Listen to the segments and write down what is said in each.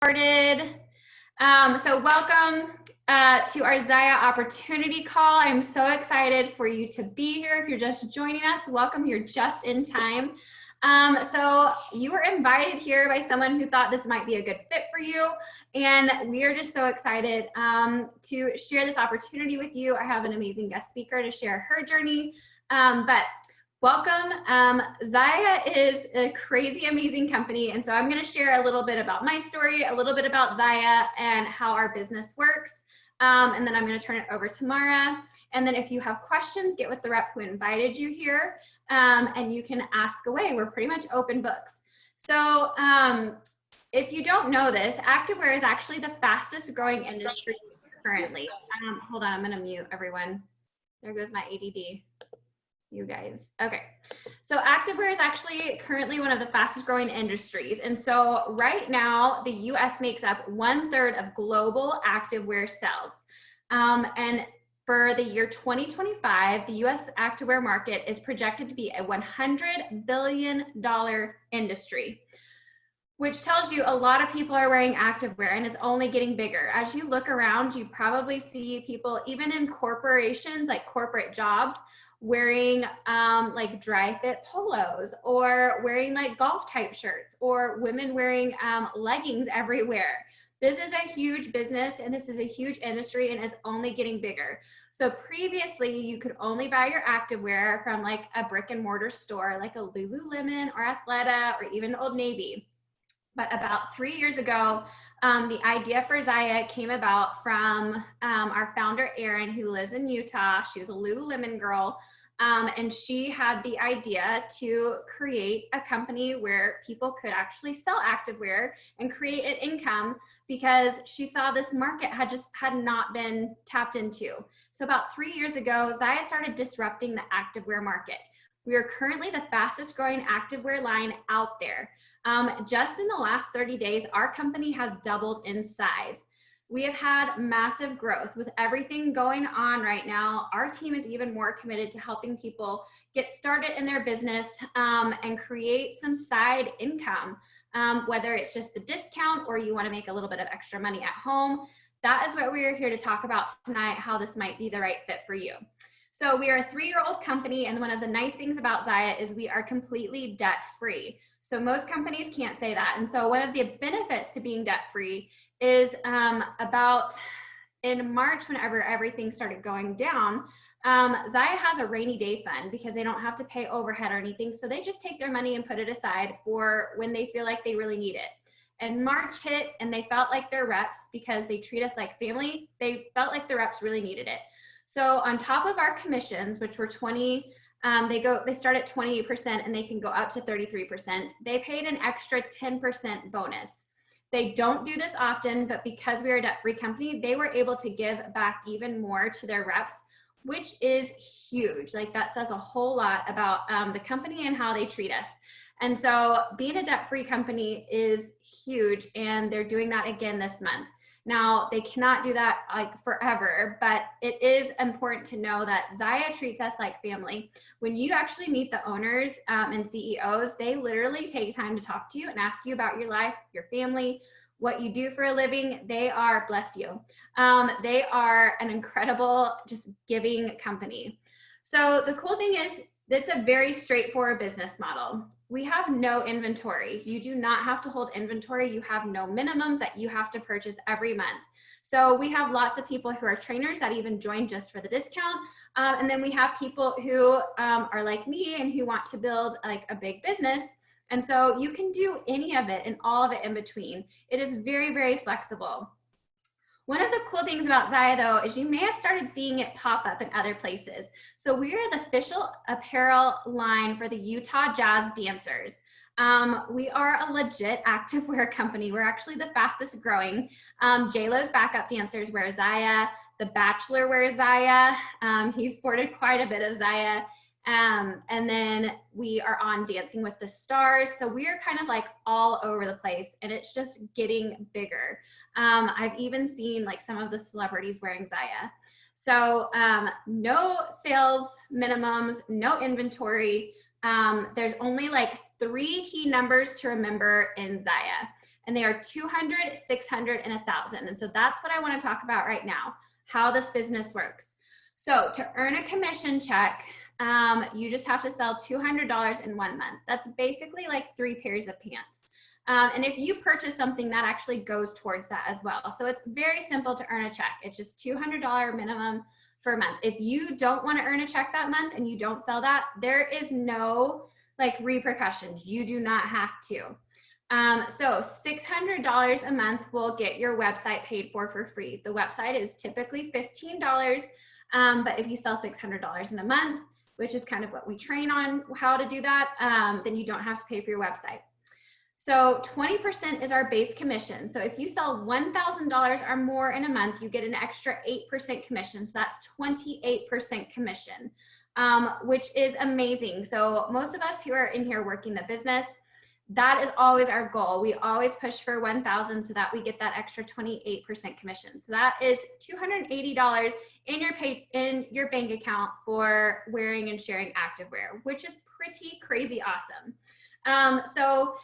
Started. So welcome to our Zaya Opportunity Call. I'm so excited for you to be here. If you're just joining us, welcome. You're just in time. So you were invited here by someone who thought this might be a good fit for you, and we are just so excited to share this opportunity with you. I have an amazing guest speaker to share her journey, but welcome. Zaya is a crazy, amazing company. And so I'm going to share a little bit about my story, a little bit about Zaya and how our business works. And then I'm going to turn it over to Mara. And then if you have questions, get with the rep who invited you here, and you can ask away. We're pretty much open books. So if you don't know this, activewear is actually the fastest growing industry currently. Hold on, I'm going to mute everyone. There goes my ADD. You guys. Okay. So activewear is actually currently one of the fastest growing industries. And so right now, the US makes up 1/3 of global activewear sales. And for the year 2025, the US activewear market is projected to be a $100 billion industry, which tells you a lot of people are wearing activewear, and it's only getting bigger. As you look around, you probably see people, even in corporations, like corporate jobs, wearing like dry fit polos, or wearing like golf type shirts, or women wearing leggings everywhere. This is a huge business, and this is a huge industry, and is only getting bigger. So previously you could only buy your activewear from like a brick and mortar store, like a Lululemon or Athleta or even Old Navy. But about 3 years ago, the idea for Zaya came about from our founder, Erin, who lives in Utah. She was a Lululemon girl, and she had the idea to create a company where people could actually sell activewear and create an income, because she saw this market had not been tapped into. So about 3 years ago, Zaya started disrupting the activewear market. We are currently the fastest growing activewear line out there. Just in the last 30 days, our company has doubled in size. We have had massive growth with everything going on right now. Our team is even more committed to helping people get started in their business and create some side income, whether it's just the discount or you want to make a little bit of extra money at home. That is what we are here to talk about tonight, how this might be the right fit for you. So we are a 3-year-old company, and one of the nice things about Zaya is we are completely debt-free. So most companies can't say that. And so one of the benefits to being debt-free is about in March, whenever everything started going down, Zaya has a rainy day fund because they don't have to pay overhead or anything. So they just take their money and put it aside for when they feel like they really need it. And March hit, and they felt like their reps, because they treat us like family, they felt like the reps really needed it. So on top of our commissions, which were 20, they start at 28% and they can go up to 33%. They paid an extra 10% bonus. They don't do this often, but because we are a debt-free company, they were able to give back even more to their reps, which is huge. Like, that says a whole lot about the company and how they treat us. And so being a debt-free company is huge, and they're doing that again this month. Now, they cannot do that like forever, but it is important to know that Zaya treats us like family. When you actually meet the owners and CEOs, they literally take time to talk to you and ask you about your life, your family, what you do for a living. They are, bless you, they are an incredible, just giving company. So the cool thing is, it's a very straightforward business model. We have no inventory. You do not have to hold inventory. You have no minimums that you have to purchase every month. So we have lots of people who are trainers that even join just for the discount. And then we have people who are like me and who want to build like a big business. And so you can do any of it and all of it in between. It is very, very flexible. One of the cool things about Zaya, though, is you may have started seeing it pop up in other places. So we are the official apparel line for the Utah Jazz dancers. We are a legit activewear company. We're actually the fastest growing. J-Lo's backup dancers wear Zaya. The Bachelor wears Zaya. He sported quite a bit of Zaya. And then we are on Dancing with the Stars. So we are kind of like all over the place, and it's just getting bigger. I've even seen like some of the celebrities wearing Zaya. So no sales minimums, no inventory. There's only like 3 key numbers to remember in Zaya. and they are 200, 600, and 1,000. And so that's what I want to talk about right now, how this business works. So to earn a commission check, you just have to sell $200 in 1 month. That's basically like 3 pairs of pants. And if you purchase something, that actually goes towards that as well. So it's very simple to earn a check. It's just $200 minimum per month. If you don't want to earn a check that month and you don't sell that, there is no like repercussions. You do not have to. So $600 a month will get your website paid for free. The website is typically $15, but if you sell $600 in a month, which is kind of what we train on how to do that, then you don't have to pay for your website. So 20% is our base commission. So if you sell $1,000 or more in a month, you get an extra 8% commission. So that's 28% commission, which is amazing. So most of us who are in here working the business, that is always our goal. We always push for 1,000 so that we get that extra 28% commission. So that is $280 in your bank account for wearing and sharing activewear, which is pretty crazy awesome. So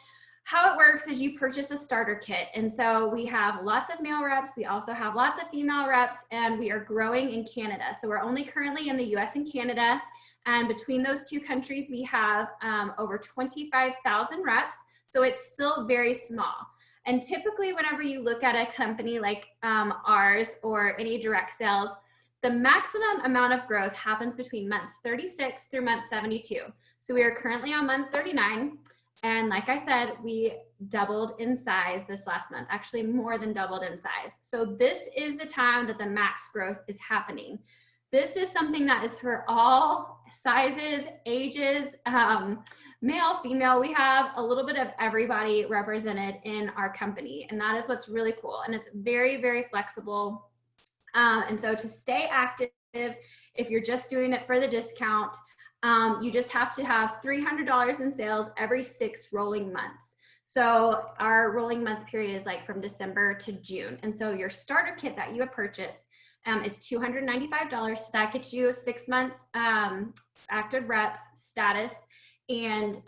how it works is you purchase a starter kit. And so we have lots of male reps. We also have lots of female reps, and we are growing in Canada. So we're only currently in the US and Canada. And between those 2 countries, we have over 25,000 reps. So it's still very small. And typically whenever you look at a company like ours or any direct sales, the maximum amount of growth happens between months 36 through month 72. So we are currently on month 39. And like I said, we doubled in size this last month, actually more than doubled in size. So this is the time that the max growth is happening. This is something that is for all sizes, ages, male, female. We have a little bit of everybody represented in our company. And that is what's really cool. And it's very, very flexible. And so to stay active, if you're just doing it for the discount, you just have to have $300 in sales every 6 rolling months. So our rolling month period is like from December to June. And so your starter kit that you have purchased is $295. So that gets you 6 months active rep status. And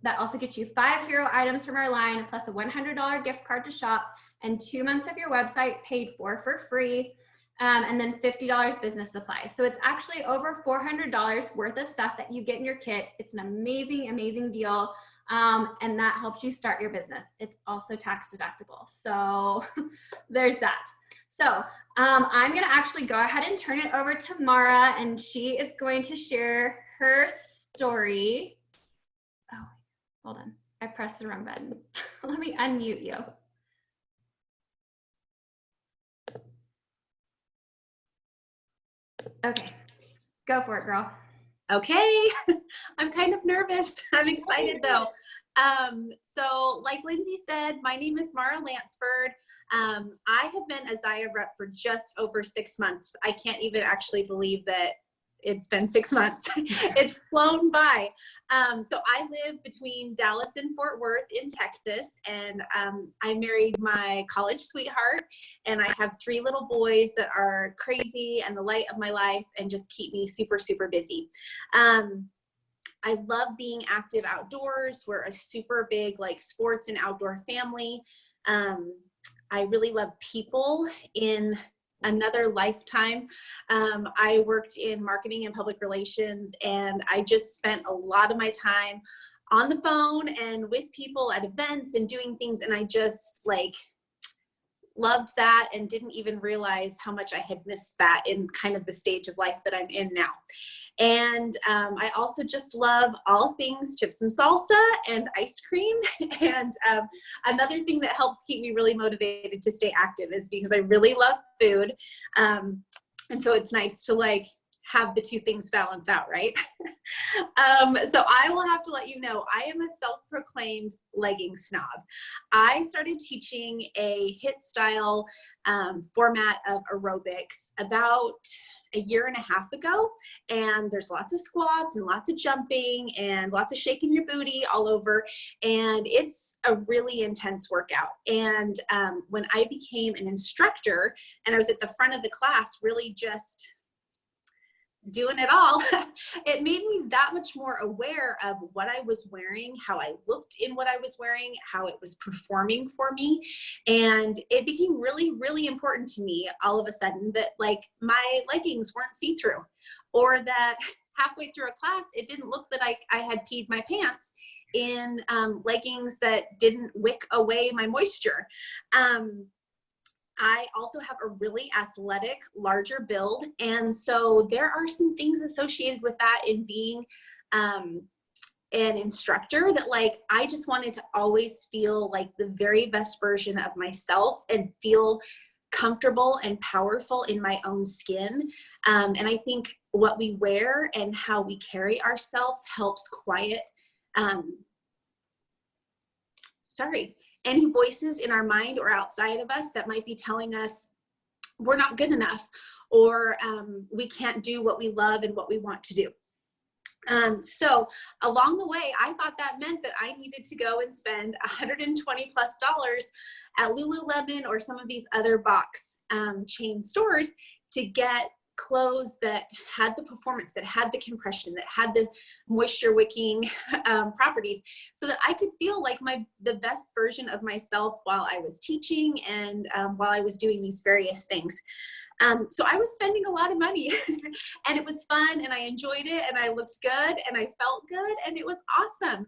that also gets you 5 hero items from our line, plus a $100 gift card to shop, and 2 months of your website paid for free. And then $50 business supplies. So it's actually over $400 worth of stuff that you get in your kit. It's an amazing, amazing deal. And that helps you start your business. It's also tax deductible. So there's that. So I'm going to actually go ahead and turn it over to Mara, and she is going to share her story. Oh, hold on. I pressed the wrong button. Let me unmute you. Okay, go for it, girl. Okay, I'm kind of nervous. I'm excited though. So like Lindsay said, my name is Mara Lansford. I have been a Zaya rep for just over 6 months. I can't even actually believe that it's been 6 months. It's flown by. So I live between Dallas and Fort Worth in Texas, and I married my college sweetheart, and I have 3 little boys that are crazy and the light of my life and just keep me super, super busy. I love being active outdoors. We're a super big like sports and outdoor family. I really love people. In another lifetime, I worked in marketing and public relations, and I just spent a lot of my time on the phone and with people at events and doing things, and I just like loved that and didn't even realize how much I had missed that in kind of the stage of life that I'm in now. And I also just love all things chips and salsa and ice cream. And another thing that helps keep me really motivated to stay active is because I really love food. And so it's nice to like have the 2 things balance out, right? So I will have to let you know, I am a self-proclaimed legging snob. I started teaching a HIIT style format of aerobics about a year and a half ago, and there's lots of squats and lots of jumping and lots of shaking your booty all over, and it's a really intense workout. And when I became an instructor and I was at the front of the class, really just doing it all, it made me that much more aware of what I was wearing, how I looked in what I was wearing, how it was performing for me. And it became really, really important to me all of a sudden that like my leggings weren't see-through, or that halfway through a class, it didn't look that I had peed my pants in leggings that didn't wick away my moisture. I also have a really athletic, larger build. And so there are some things associated with that in being an instructor, that like, I just wanted to always feel like the very best version of myself and feel comfortable and powerful in my own skin. And I think what we wear and how we carry ourselves helps quiet, any voices in our mind or outside of us that might be telling us we're not good enough, or we can't do what we love and what we want to do. So along the way, I thought that meant that I needed to go and spend $120+ at Lululemon or some of these other box chain stores to get clothes that had the performance, that had the compression, that had the moisture wicking properties, so that I could feel like the best version of myself while I was teaching and while I was doing these various things. So I was spending a lot of money and it was fun and I enjoyed it and I looked good and I felt good and it was awesome.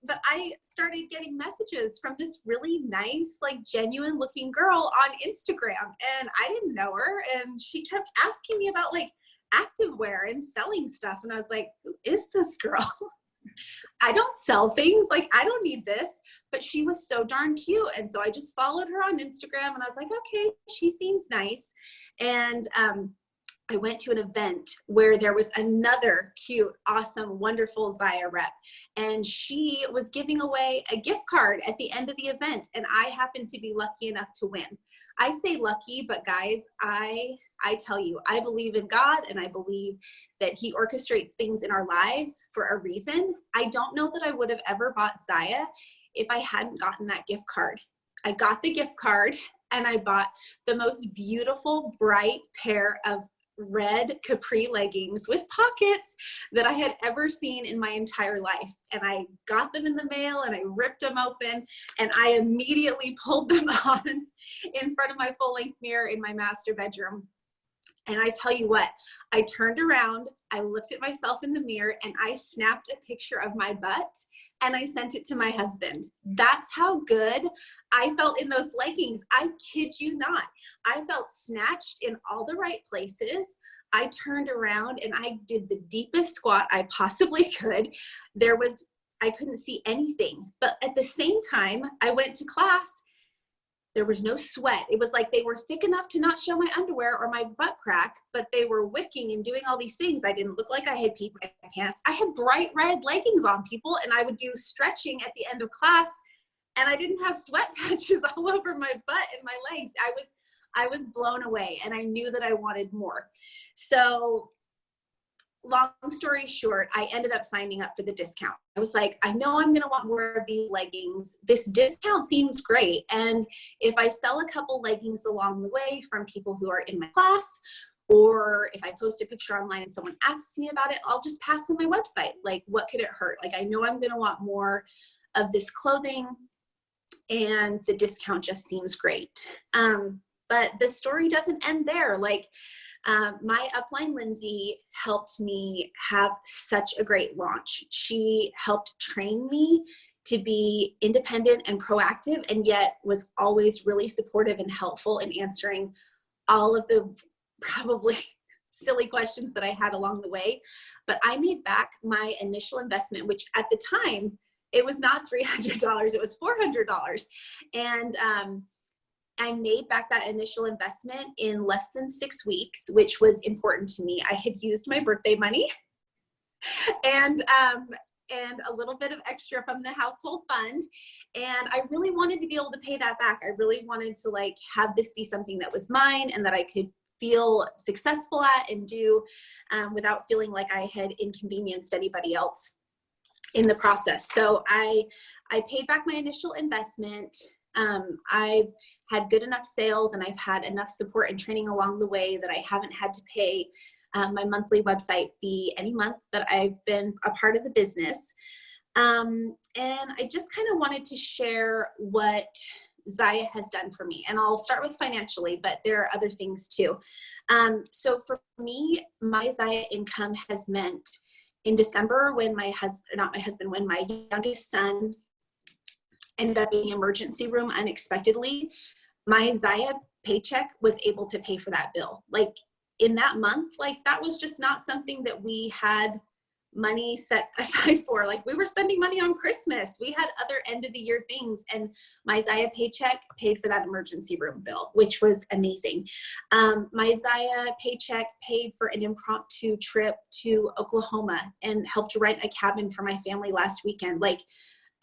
But I started getting messages from this really nice, like genuine looking girl on Instagram, and I didn't know her, and she kept asking me about like activewear and selling stuff. And I was like, who is this girl? I don't sell things, like I don't need this, but she was so darn cute. And so I just followed her on Instagram and I was like, okay, she seems nice. And I went to an event where there was another cute, awesome, wonderful Zaya rep, and she was giving away a gift card at the end of the event. And I happened to be lucky enough to win. I say lucky, but guys, I tell you, I believe in God and I believe that he orchestrates things in our lives for a reason. I don't know that I would have ever bought Zaya if I hadn't gotten that gift card. I got the gift card and I bought the most beautiful, bright pair of red capri leggings with pockets that I had ever seen in my entire life. And I got them in the mail and I ripped them open and I immediately pulled them on in front of my full-length mirror in my master bedroom. And I tell you what, I turned around, I looked at myself in the mirror and I snapped a picture of my butt and I sent it to my husband. That's how good I felt in those leggings. I kid you not. I felt snatched in all the right places. I turned around and I did the deepest squat I possibly could. I couldn't see anything, but at the same time, I went to class. There was no sweat. It was like they were thick enough to not show my underwear or my butt crack, but they were wicking and doing all these things. I didn't look like I had peed my pants. I had bright red leggings on, people, and I would do stretching at the end of class, and I didn't have sweat patches all over my butt and my legs. I was blown away, and I knew that I wanted more. So long story short, I ended up signing up for the discount. I was like, I know I'm going to want more of these leggings. This discount seems great. And if I sell a couple leggings along the way from people who are in my class, or if I post a picture online and someone asks me about it, I'll just pass on my website. Like, what could it hurt? Like, I know I'm going to want more of this clothing, and the discount just seems great. But the story doesn't end there. Like, my upline, Lindsay, helped me have such a great launch. She helped train me to be independent and proactive, and yet was always really supportive and helpful in answering all of the probably silly questions that I had along the way. But I made back my initial investment, which at the time, it was not $300, it was $400. And I made back that initial investment in less than 6 weeks, which was important to me. I had used my birthday money and a little bit of extra from the household fund. And I really wanted to be able to pay that back. I really wanted to like have this be something that was mine and that I could feel successful at and do without feeling like I had inconvenienced anybody else in the process. So I paid back my initial investment. I've had good enough sales and I've had enough support and training along the way that I haven't had to pay my monthly website fee any month that I've been a part of the business. And I just kind of wanted to share what Zaya has done for me. And I'll start with financially, but there are other things too. So for me, my Zaya income has meant in December when when my youngest son ended up in the emergency room unexpectedly, my Zaya paycheck was able to pay for that bill. Like in that month, like that was just not something that we had money set aside for. Like we were spending money on Christmas. We had other end of the year things, and my Zaya paycheck paid for that emergency room bill, which was amazing. My Zaya paycheck paid for an impromptu trip to Oklahoma and helped to rent a cabin for my family last weekend. Like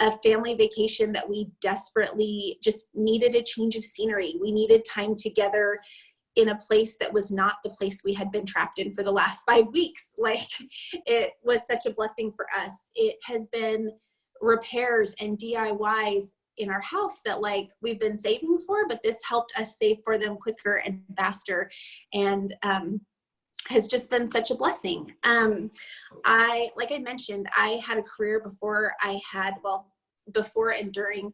a family vacation that we desperately just needed a change of scenery. We needed time together in a place that was not the place we had been trapped in for the last 5 weeks. Like it was such a blessing for us. It has been repairs and DIYs in our house that like we've been saving for, but this helped us save for them quicker and faster. And, has just been such a blessing. Like I mentioned, I had a career before and during,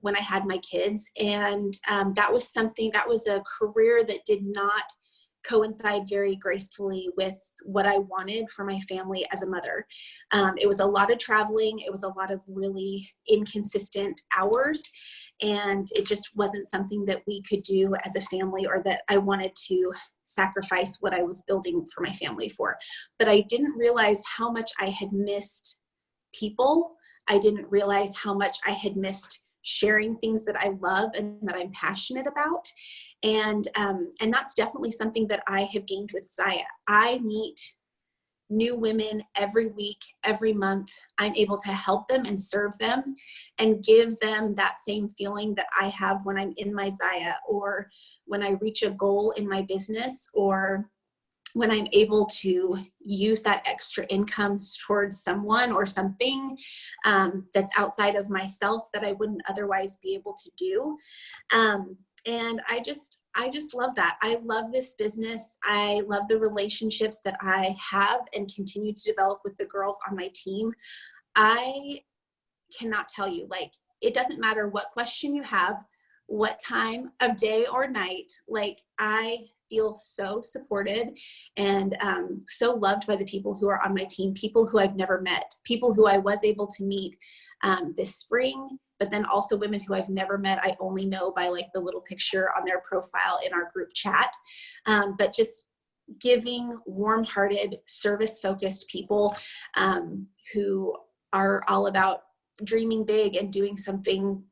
when I had my kids. And that was a career that did not coincide very gracefully with what I wanted for my family as a mother. It was a lot of traveling. It was a lot of really inconsistent hours. And it just wasn't something that we could do as a family, or that I wanted to sacrifice what I was building for my family for. But I didn't realize how much I had missed people. I didn't realize how much I had missed sharing things that I love and that I'm passionate about. And that's definitely something that I have gained with Zaya. I meet new women every week, every month. I'm able to help them and serve them and give them that same feeling that I have when I'm in my Zaya, or when I reach a goal in my business, or when I'm able to use that extra income towards someone or something that's outside of myself that I wouldn't otherwise be able to do. And I just love that. I love this business. I love the relationships that I have and continue to develop with the girls on my team. I cannot tell you, like, it doesn't matter what question you have, what time of day or night, like I feel so supported and so loved by the people who are on my team, people who I've never met, people who I was able to meet this spring, but then also women who I've never met. I only know by like the little picture on their profile in our group chat, but just giving, warm-hearted, service-focused people who are all about dreaming big and doing something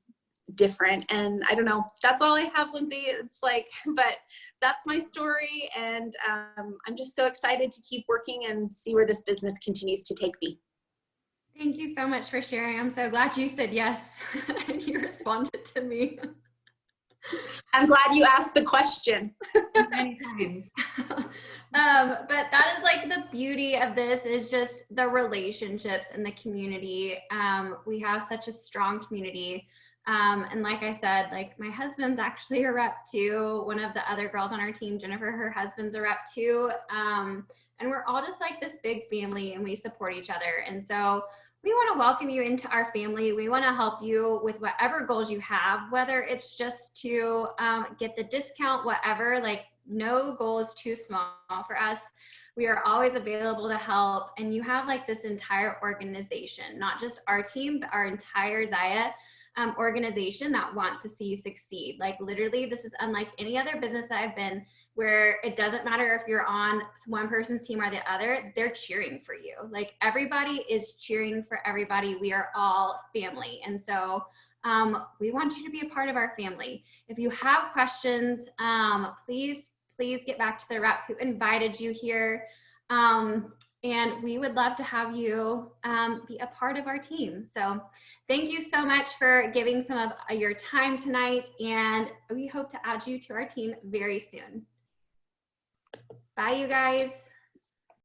different. And I don't know, that's all I have, Lindsay. It's like, but that's my story. And I'm just so excited to keep working and see where this business continues to take me. Thank you so much for sharing. I'm so glad you said yes and you responded to me. I'm glad you asked the question. Many times. But that is like the beauty of this, is just the relationships and the community. We have such a strong community. And like I said, like my husband's actually a rep too. One of the other girls on our team, Jennifer, her husband's a rep too. And we're all just like this big family, and we support each other. And so we want to welcome you into our family. We want to help you with whatever goals you have, whether it's just to get the discount, whatever, like no goal is too small for us. We are always available to help. And you have like this entire organization, not just our team, but our entire Zaya organization that wants to see you succeed. Like literally, this is unlike any other business that I've been, where it doesn't matter if you're on one person's team or the other, they're cheering for you. Like everybody is cheering for everybody. We are all family. And so we want you to be a part of our family. If you have questions, please get back to the rep who invited you here. And we would love to have you be a part of our team. So thank you so much for giving some of your time tonight, and we hope to add you to our team very soon. Bye, you guys.